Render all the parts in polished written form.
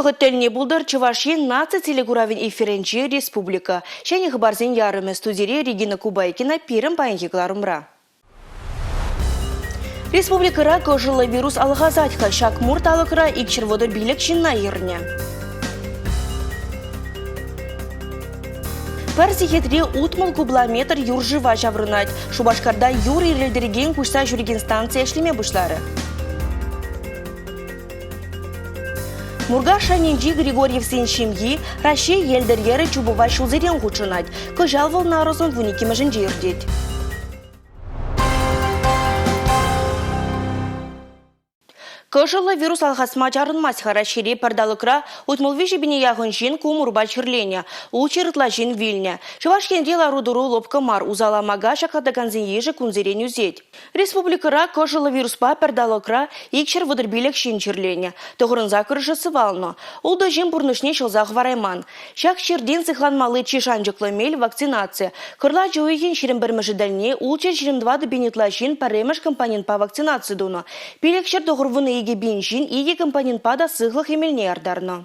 Вғыттеліне бұлдар Чувашин нация телегуравин эфиренче республика. Шәне ғыбарзен ярымы студире Регина Кубайкина перім байынкекларымра. Республикара көжілі вирус алғазатқа шак мұрталықыра икчірводы билік шинна еріне. Парсихетре утмыл кубламетр юржыва жаврынать. Шубашкарда юр ирледерген кушса жүрген станция эшлеме бұшлары. Мурга Шанинджи Григорьевсен шемьи Россия елдергері чубува шулзерен хучынать. Көжал волна розын вуникимежін жердет. Көжылы вирус алғасма жарынмас харашире пардалықра утмылвежі біне яғын жин кумурба чырлене, учырытла жин вильне. Чувашкенде ларудуру лопкамар узаламага шақадаганзен ежі күнзерен үзет. Республикара көжылы вируспа пардалықра икшір вудырбелек жин чырлене. Тұғырынза күрішісі валны. Улды жин бұрнышне шылзақ варайман. Шақ шерден сықланмалы чешанжықлы мел вакцинация. Кырла жойген шерім бірміші дәлне улчер 22 бенетла жин паремеш компонент по вакцинации дуну. Пелек шер тұғырвыны еге бенжин, еге компонент пада сығлық емеліне ардарна.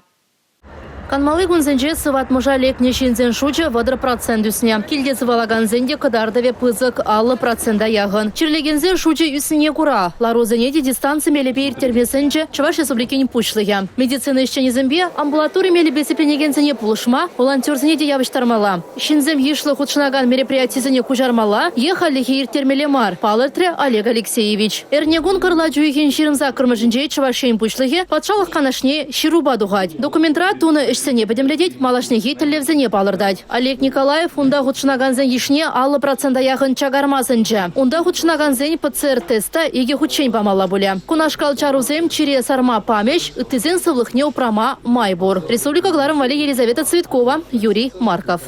Канмалы гунзенже сыват мұжа лекне шинзен шучы вадыр процент үсіне. Келде сывалаган зенде кыдардыве пызык аллы процента яғын. Чирлегензе шучы үсіне кура. Ларузенеде дистанции мелебе иртермесенже Чуваш республикин пучлыя. Медицина ищенезембе амбулаторы мелебе сепенегензене пулышма, волонтерзенеде явыштармала. Шинзем ешлы худшынаган мероприятизене кужармала, ехалихи иртермелемар. Палыртре Олег Алексеевич. Эрнегун кырла жуйген ширымза кырмыжынже Чувашен пучлыге патшалық канашне шируба дугать. Документра туны сене bedemledет, малашнеге телевзене балырдать. Олег Николаев унда худшынаганзен ешне аллы процента яғын чагармасынча. Унда худшынаганзен ПЦР-теста еге худшень бамала буля. Кунашкал чарузем чире сарма памеш, ыттызен сывлыхне упрама майбур. Республика Гларым Вали Елизавета Цветкова, Юрий Марков.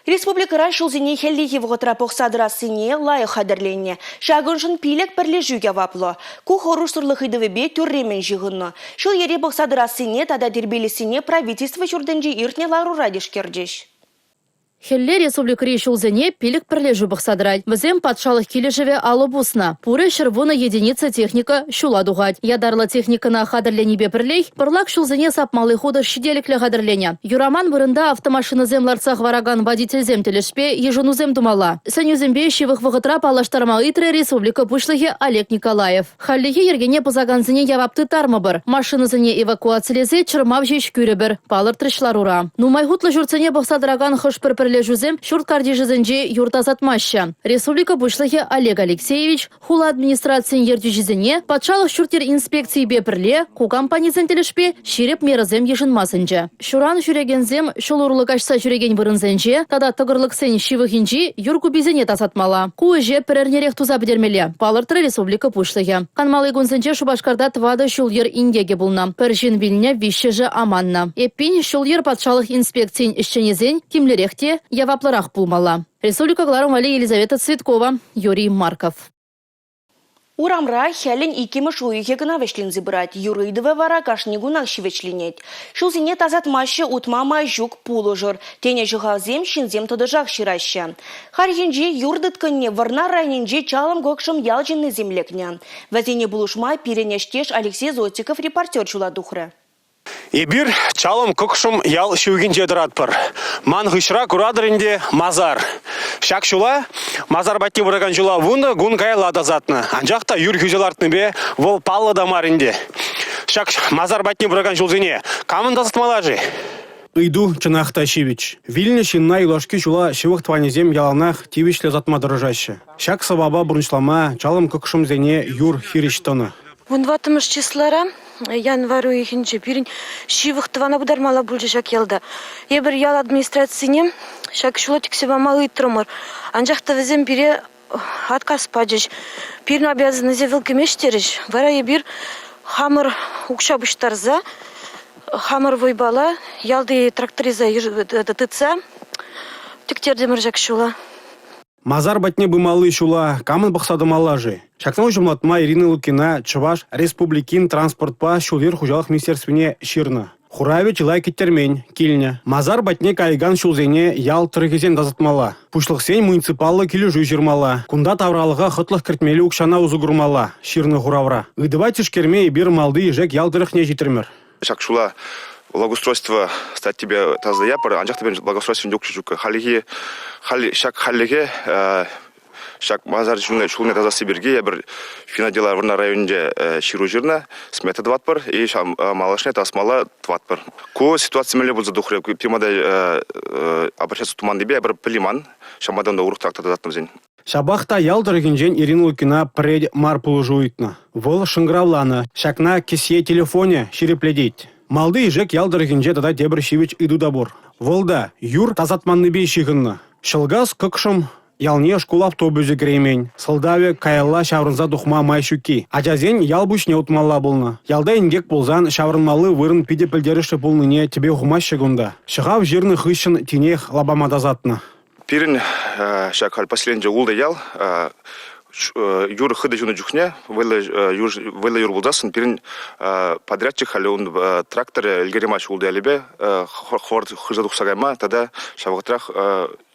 Республика шулзине хеллихи вғытра поқсадырасыне лайы қадырленне. Шагыншын пилек бірлежуге ваплы. Ку хорушсырлы хидывебе түрремен жығынны. Шул ере поқсадырасыне тада дербелесіне правительство жүрденже иртне лару радишкердеш. Хелле республика решилзене пилик прилежу бахсадрать. Взем патшалых килежеве алобусна. Пуры шервуна единица техника шула дугать. Ядарлы техника на хадырлене бепрлей. Пырлак шулзене сапмалы хода щеделикле хадырлене. Юраман вырында автомашина земларцах вараган водитель зем телешпе ежуну зем думала. Саню зембе щевых вагытра палаштарма итре республика пушлыхе Олег Николаев. Халлихе ергене позаганзене явапты тармабыр. Машина зене эвакуациялезе чырмав жеш күребір. Палыр трышларура. Нумайгутлы журцене бахсадраган хышпыр Лежузем шурт кардижизенже юрт азатмаща. Республика бушлахе Олег Алексеевич, хула администрациян ердюжизене, патшалық шуртер инспекции бепрле, ку компанизен телешпе, ширеп меразем ежинмасынже. Шуран жүрегензем, шулурлы кашса жүреген бұрынзенже, тада тығырлық сен шивыхинжи юрку бизене тасатмала. Ку же перернерех туза бедермеле, палыртыры республика бушлахе. Канмалы гунзенже Шубашкарда твада шулер индеге булна. Першин вильня вищеже аманна. Эппин шулер патшалық инспекциян ищенезен, кимлерехте, явапларах пулмала. Республика Гларым Вали Елизавета Цветкова, Юрий Марков. Урамра хелен икимыш уйхе гына вешлинзи брать. Юрыдыве вара кашнигунах шивечлинет. Шулзине тазатмаще утмама жук пулужыр. Тене жухалзем шинзем тодыжах шираща. Харьинджи юрдытканне варна райнинджи чалам гокшым ялжинны землекня. Вазине булушма перенештеш Алексей Зотиков репортер чуладухры. Ибир чалым кокшым ял шугин жедратпыр. Ман гышра курадырынде мазар. Шак шула, мазар батти бұраган жула вунда гун кайла дазатны. Анжақта юр хүжелартны бе вол паллы дамарынде. Шак мазар батти бұраган жулзине камын дазатмалажы. Иду Чанахташевич. Вильня шинна илашки жула шивых тванезем яланах тивишле затма дорожаще. Шак сабаба бұрыншлама чалым кокшым зене юр хириштаны. Вунватымыш числара январу ихинче пирин шивых твана будармала бульжи шак елда. Ебір ял администрацияне шак шулатик себе малый тромор. Анжақта візем бире отказ паджиш. Пирин обязанности вилки мештериш. Вара ебір хамыр укшабыштарза, хамыр войбала, ялды тракториза тыца. Тіктерде міржак шула. Мазар батне бымалы шула, камын бақсадымалажы. Шакнау жумлатма Ирина Лукина, Чуваш Республикин транспортпа шулер хужалық министерствіне ширны. Хуравич лайкеттермен, килня. Мазар батне кайган шулзене ял трехезен дазатмала. Пушлық сен муниципалы кележу жирмала. Кунда тавралыға хытлық кіртмелі укшана узугурмала, ширны хуравра. Ыдыва тишкерме бир малды жек ял трехне житермер. Шакшула благоустройство стать тебе таза япар, анжақ тебе благоустройство жоқ жүк. Шак халлиге шак мазар жүнге шулне таза сибирге бір финадилар варна районде ширу жирна смета дватпар и малашне тасмала дватпар. Ко ситуация меле будет задухрев. Пимада обращаться туман дебе бір пилиман шамадан да урух так тазатным. Шабахта ялдырген жен Ирина Лукина пред марпулу жуйтна. Вол шыңгравланы, шакна кесе телефоне ширепледейт. Малды ижек ялдырген же тада тебір шивич иду дабур. Волда юр тазатманны бей шиғынны. Шылгас кықшым ялне школ автобусы кремень. Сылдаве каялла шаврынза духма майшуки. Ажазен ялбуш не утмалла болны. Ялда ингек болзан шаврынмалы вырын пиде пілдеріші болныне тебе хума шығында. Шығав жирны хыщын тенех лабамадазатны. Пирин шакал последний улда ял юр хыды жуны жухне вела юр булдасын пирин подрядчик хали он трактор эльгеремаш улда ялебе хорд хыжа духсагайма тада шавгатрах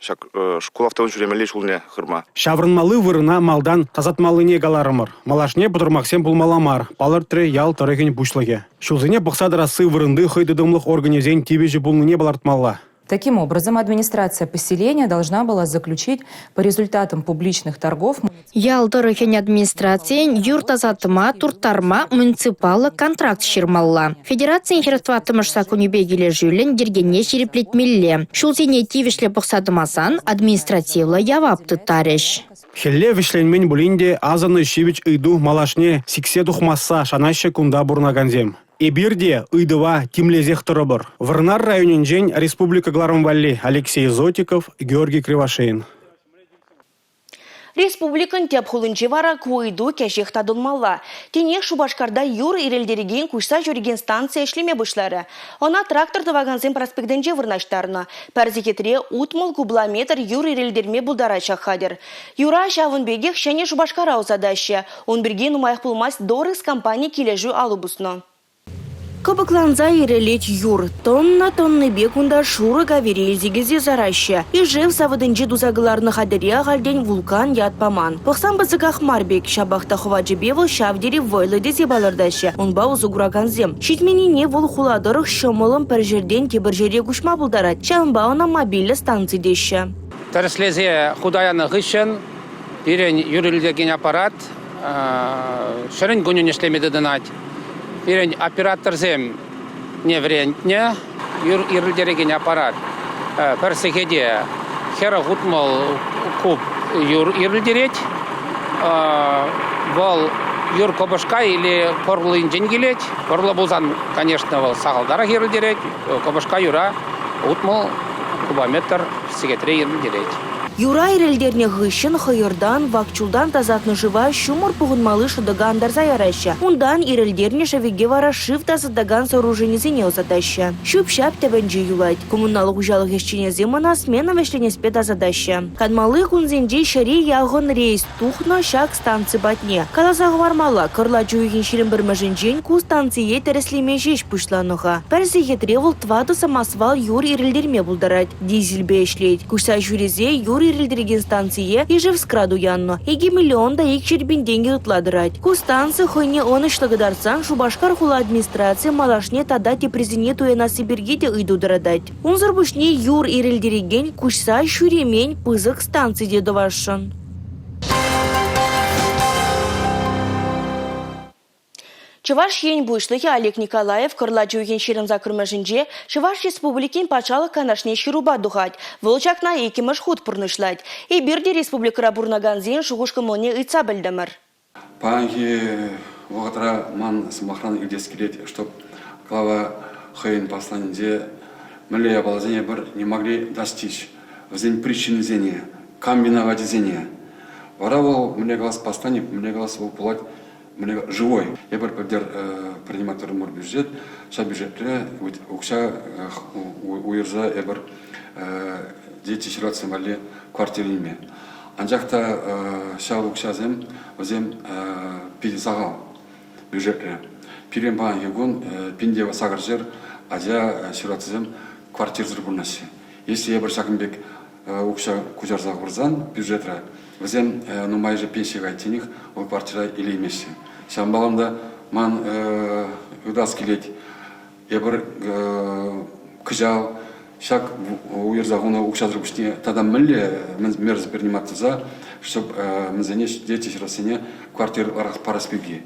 школ автовын жүремелеш улне хырма. Шаврынмалы вырына малдан тазатмалыне галарымыр. Малашне бұдырмақсен бұлмаламар. Балыр тірі ял тарығын бұшлығы. Шулзыне бұқсадырасы вырынды хыйдыдымлық организен тибежі бұлныне балартмалла. Таким образом, администрация поселения должна была заключить по результатам публичных торгов. Ялдырыхен администрациян юрт азатыма туртарма муниципалы контракт ширмалла. Федерация херстватымыш сакунебе келе жүлін дергене шереплетмелле. Шулзене тивишле бұқсадымасан административлы явапты тареш. Хелле вишленмен булинде азаны шивич ыйду малашне сиксе тухмасса шанаще кунда бурнаганзем. Эбирде ыйдыва тимлезех тұрыбыр. Варнар районен Республика Гларамвалли Алексей Зотиков, Георгий Кривошеин. Республикан теп хулынчы вара куйду кәшек тадылмалла. Тенек Шубашкарда юр ирелдереген кушса жүрген станция эшлеме бұшлары. Она трактор тываганзен проспектенже вырнаштарына. Пәрзекетре утмыл кубламетр юр ирелдерме бұлдарача хадер. Юра шавын бегек шәне Шубашкара узадаща. Он берген умайық пулмас дорыс компания кележу алубусна. Кабакланза ирелет юр. Тонны бекунда шуры гавери зигизе зараща. И жив савыдынчы дузагыларны хадырия галден вулкан ятпаман. Пықсан базыках марбек шабахта хваджибевыл шавдери войлыды зебалырдаща. Он баузу гураганзем. Шитменине вул хуладырых шымылым пір жерден кебір жере кушма бұлдарат. Шамбауна мобильді станций деща. Тәріслезе худаяны ғышын, бірін юрилдеген аппарат, шырын күнін ішлемеді дынат. Бірін оператор зем не врентне, юрилдеген аппарат. Персекеде хера ғутмал куб юрилдерет, бол юр кобышка или корлы инжен келет. Корлы болзан, конечно, бол сағалдара юрилдерет, кобышка юра ғутмал кубометр секетре юрилдерет. Юра ирелдерне гыщын хайырдан, вакчулдан тазатны жыва шумыр пуғынмалы шыдыган дарза яраща. Ундан ирелдерне шавеге вара шыв тазыдаган сооруженезіне озадаща. Шуп-шап тәбәнжі юлайт. Коммуналық ұжалық ешченезе мына смена вешленеспе тазадаща. Кадмалы кунзенде шари яғын рейс тухна шак станци батне. Калазағы вармала, кырла жуйген ширин бір мәжінжен ку станцие тәреслеме жеш пұшланыға. Пәрзеге тревел твады самасвал юр ирелдерме бұлдарат. Дизель бешлейт. Кушса жүрезе юр ирелдереген станция Ижевскраду янно. 2 миллион да ик чербин деньги утладырать. Ку станция хойне он иштагыдарсан Шубашкар хула администрация малашне тада те президенту на Сибиргите ыйду дырадать. Унзыр бушне юр ирелдереген кушса шуремень пызык станции дедовашын. Чуваш ень буйшлыхи Олег Николаев кырла жуйген шерім закырмашынже Чуваш республикин пачалық канашне шируба духать. Волчакна екимыш худ пұрнышлать. И бірде республикара бурнаганзен шуғушқы моне ыйца білдімір. Панги вогатра ман смахран илдес келет, чтоб глава хайын посланде млея балазения бір не могли достичь. Взять причины зения, комбиновать зения. Воровал мне глаз посланник, мне глаз был пулать живой. Я бір пәдер приниматор мор бюджет, ша бюджетре укша уйырза я бір дети шираться мали квартириме. Анжақта ша укша зем пидисагал бюджетре. Пирен баған егон пиндева сагар жер ажа шираться зем квартир зырбурнаси. Если я бір шакынбек укша кужарза вырзан бюджетре, взем нумай же пенсия гайтиних ол квартира или емесі. Шамбаланда ман удас келет ебір кыжал, шак уерзагуна укшадрубышне, тогда мэлле мерз приниматься за, чтобы мзене дети росене квартир параспеги.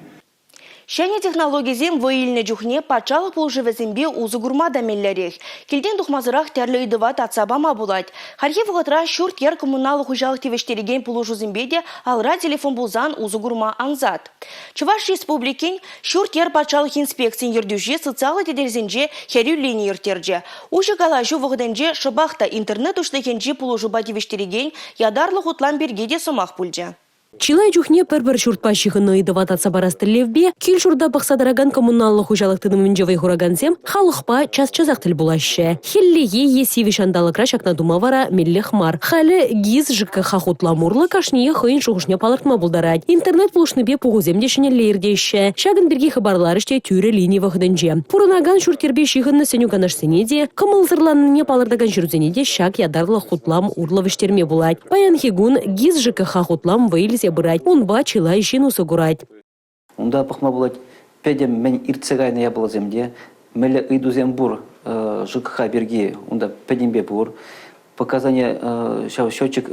Шәне технологизем войылны жүхне патшалық полжывезембе узы гурмада меллерек. Келден дұхмазырақ тәрлі үйдіват атсабама булать. Хархи вғытра шүрт ер коммуналы хужалық тевештереген полужузембеде алра телефон булзан узы гурма анзат. Чуваш республикин шүрт ер патшалық инспекциян ердюже социалы дедерзенже херю линии ертерже. Ужы галажу вғыденже шыбақта интернет ушлыхенже полужуба тевештереген ядарлық утлан бергеде сомақ пульже. Чилай жүхне пір-бір шүртпашығыны идывататса барастылевбе, кел жұрда бақсадараган коммуналлық ұжалықтының мүнжевай хурагансем, халықпа час-чазақ тіл бұлашы. Хеллеге есеві шандалықра шакна думавара меллех мар. Халі гиз жыққа хахутламурлы кашние хойын шуғышне палыртма бұлдарад. Интернет бұлышныбе пұғыземде шенеллердеші. Шагын бірге хабарларыште түйрі линия вғыдынже. Пұрынаган шүртербе шиғынны сеню ганашсенеде, кымылзырланыне палырдаган жүрзенеде шак ядарлы хутлам урлавыштерме бұлад. Паян хигун гиз жыққа хахутлам вейліз брать, он бачила и щину согурать. Унда пахма булать, педем мен ирцегайна я была земде, меле иду зембур, ЖКХ берги, унда педембе бур, показания, счетчик,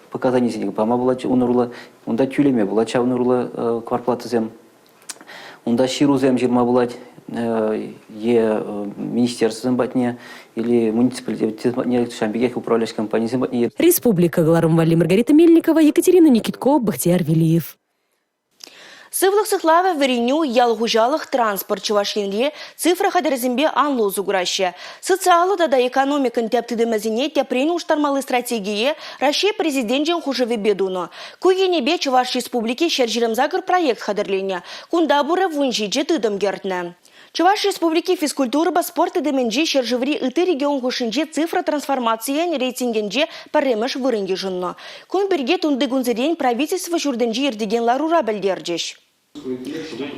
показания зенег пама булать, унурла, унда тюлеме булать, унурла кварплата зем, унда ширу зем жирма булать, е министерство зембатне или муниципалитет зембатне, шамбегех управляющей компании зембатне. Республика Глармвали, Маргарита Мельникова, Екатерина Никитко, Бахтияр Велиев. Сывлық сықлавы віріню ялғужалық транспорт чувашинле цифра хадырзімбе анлу зуграще. Социалы да экономикын тәптідімізіне тәпрейін ұштармалы стратегие Россия президентжен хужыве бедуны. Күйенебе Чуваш республики шәржірімзагыр проект хадырлене. Кунда бұры вунжиджі тыдым гертні. Чуваш республики физкультуры ба спорт эдеменже шержеври ыты регион хушинже цифра трансформациян рейтингенже паремеш вырынге жынны. Кун берге тунды гунзерен правительство жүрденже ердеген ларура білдердеш.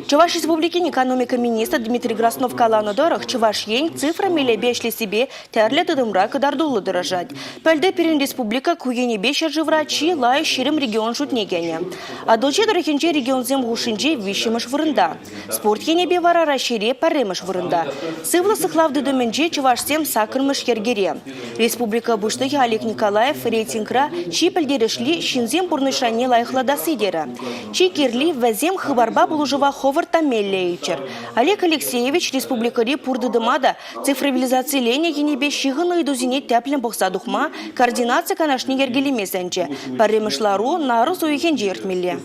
Чуваш республики экономика министр Дмитрий Краснов каланы дорог Чуваш ень цифра меле бешли себе тәрлі тыдымра кадардулы дырыжать. Пәлді перен республика куене бешер живрачи лай ширым регион шутнегене. А доче дорохенче регион зем гушинже вишемыш вырында. Спорт енебе вара расшире паремыш вырында. Сывлы сықлавды дöменже Чуваш сем сакырмыш ергере. Республика буштығы Олег Николаев рейтингра чи пілдерешли шинзем пурнышане лайықладасы дері. Чи керли вәзем хыбарба булужыва Ховард Меллейчер. Олег Алексеевич республикари пурдыдымада цифровизация лене енебе шиғыны идузине тәплен бұқса дұқма координация канашны ергелемесенче. Паремышлару нары зойген жертмелі.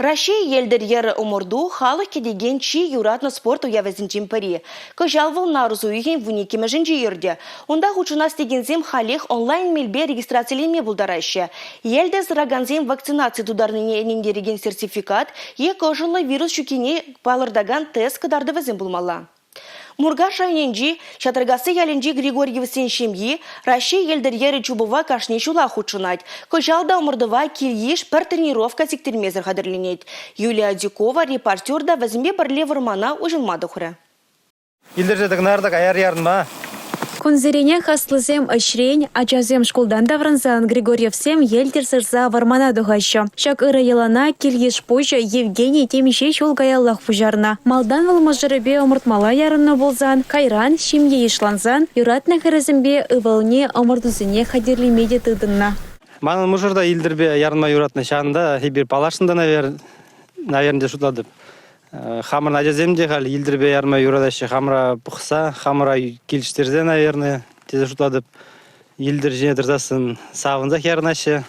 Россия елдер ері умырду халық кедеген чи юратны спорт уявезін чемпари. Көжалвыл нарызу үйген вуникеме жінжі ерде. Онда хучына стегензем халех онлайн мелбе регистрациялеме бұлдарашы. Елде зыраганзем вакцинация тударныне енендереген сертификат, көжылы вирус шүкене балырдаган тест кадарды візім бұлмала. Мурга шайненжи, шатыргасы яленжи Григорьевсен шемьи, Россия елдер ері чубыва кашне шула худшынать. Көжалда умырдыва кильеш пір тренировка сектермезір қадырленет. Юлия Дюкова, репортерда візімбе бірле вырмана ұжылмады құры. Елдер жедік нардық аяр ярын ма? Конзерене хаслызем ашрень, ачазем школдан давранзан Григорьевсем елдер сырза вармана дугаща. Шак ыры елана кильеш позже Евгений темише шул гаяллах фужарна. Малдан вылмажырыбе омыртмала ярынны болзан, кайран, шимье ишланзан, юратна хырызымбе ывалне омырдузыне хадерлемеде тыдынна. Манын мұжырда елдербе ярынма юратны шағында, хебір палашында, наверное, шутладып. Хамыр надяземде хал елдербе ярма юрадашы хамыра пұқса, хамыра келіштерде, наверное, тезе шутладып. Елдер жіне дырзасын савынзақ ярынашы.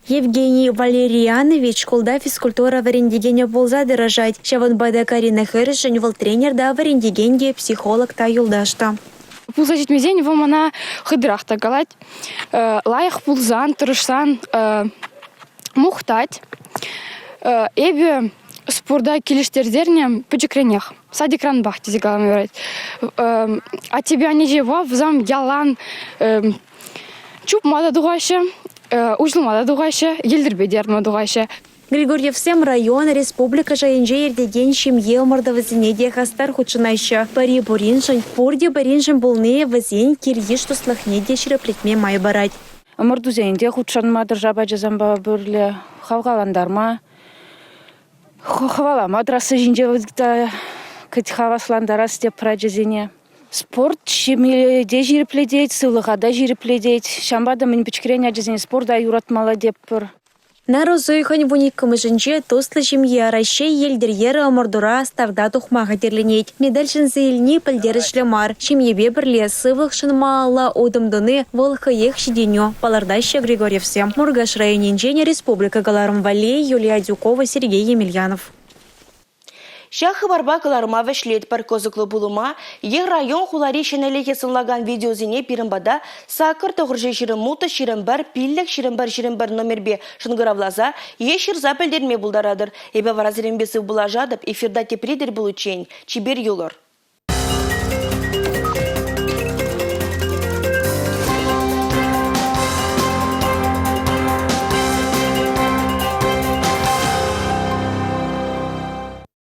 Евгений Валерьянович школда физкультура варендигене болза дырожать. Шаванбада Карина Хырышын выл тренерда варендигенге психолог та юлдашта. Пулза жетмезен вам она хыдрахта галать. Лайық пулзан, тұрышсан, мухтать. Эбе спорда келештердерне пычекренех. Садикран бах тезе галам говорить. А тебя не жива взам ялан чуп мада дугайшы, ужлымада дугайшы, елдербе дерма дугайшы. Григорьевсем район республика жайынже ердеген шемье омырды візінеде хастар худшынайшы. Пари буриншын, порде бариншын болнее візен киргиш туслахнеде шіреплетме май барать. Омырдузенде худшанма держаба жазамба бүрлі хавгаландарма. Хвала мадрасы жинже кыт хавасландара степ праджезине. Спорт шемеледе жирепледейт, сылыгада жирепледейт. Шамбада мен пичкирен аджезине спорда юратмала деппір. Нару зойхан вуник кымышынче тослы жемье аращей елдерьері омырдура старда тухмаға терленейт. Медаль жынзыйлни пілдерішлі мар. Шемьебе бірле сывлық шынмаалла одымдыны волхы ех шиденю. Палардаща Григорьевсе. Мургаш районенчене республика Галарым Валей, Юлия Дюкова, Сергей Емельянов. Шахы барба кыларыма вешлет пар козыклы булыма, ең район хулари шенелеге сынлаган видеозине пирымбада сакыр тоғыржы ширым муты ширымбар, пиллік ширымбар номербе шынгыравлаза, ешір запілдерме бұлдарадыр. Эбе варазырымбесі бұлажадып, эфирда тепредер бұлычен, чибер юлыр.